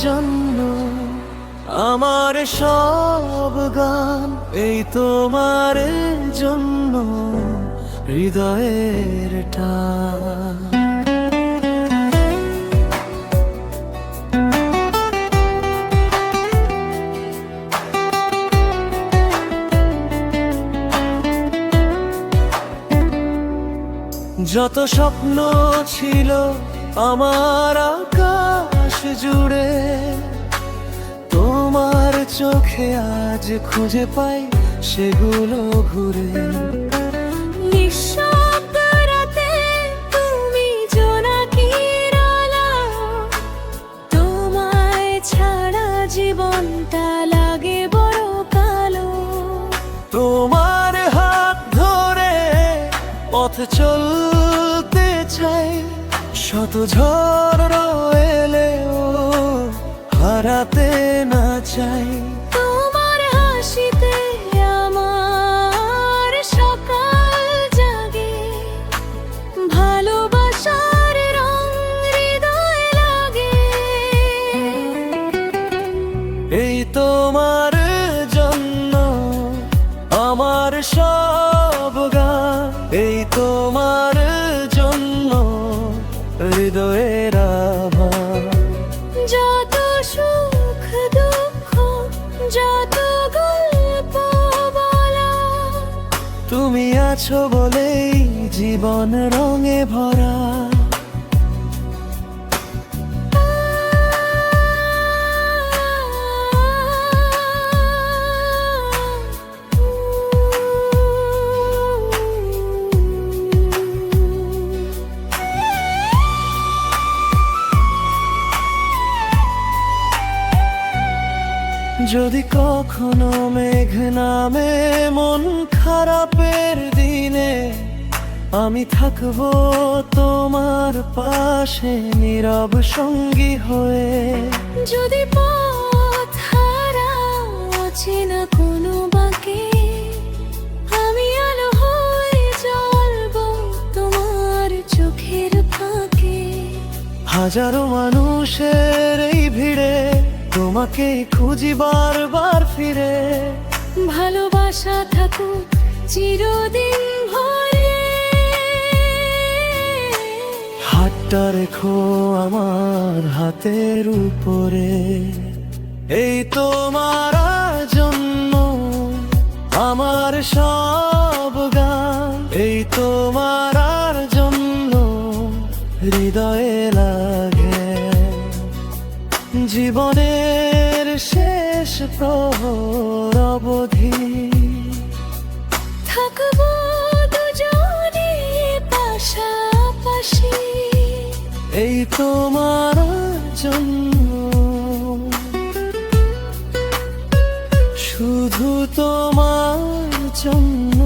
জন্য আমার সব গান এই তোমার জন্য হৃদয়ের টান। যত স্বপ্ন ছিল আমার আকাশ জুড়ে, তোমার চোখে আজ খুঁজে পাই সেগুলো ঘুরে। নিঃশব্দ রাতে তুমি জোনাকির আলো, তোমায় ছাড়া জীবনটা লাগে বড় কালো। তোমার হাত ধরে পথ চলতে চাই, শত ঝড় এলেও হারাতে না চাই। তোমার হাসিতে আমার সকাল জাগে, ভালোবাসার রং হৃদয়ে লাগে। এই তোমার জন্য আমার সব গান, এই তোমার জন্য হৃদয়ের আভার। যত সুখ দুঃখ, যত গল্প বলা, তুমি আছো বলেই জীবন রঙে ভরা। যদি কখনো মেঘ নামে মন খারাপের দিনে, আমি থাকবো তোমার পাশে নীরব সঙ্গী হয়ে। যদি পথ হারাও অচেনা কোনো বাঁকে, আমি আলো হয়ে জ্বলবো তোমার চোখের ফাঁকে। হাজারো মানুষের এই ভিড়ে তোমাকে খুঁজি বারবার ফিরে। ভালোবাসা থাকুক চিরদিন ভরে, হাতটা রেখো আমার হাতের উপরে। এই তোমার জন্য আমার সব গান, এই তোমার জন্য হৃদয়ে লাগে। জীবনের শেষ প্রহর অবধি থাকবো দুজনে পাশাপাশি। এই তোমার জন্য, শুধু তোমার জন্য।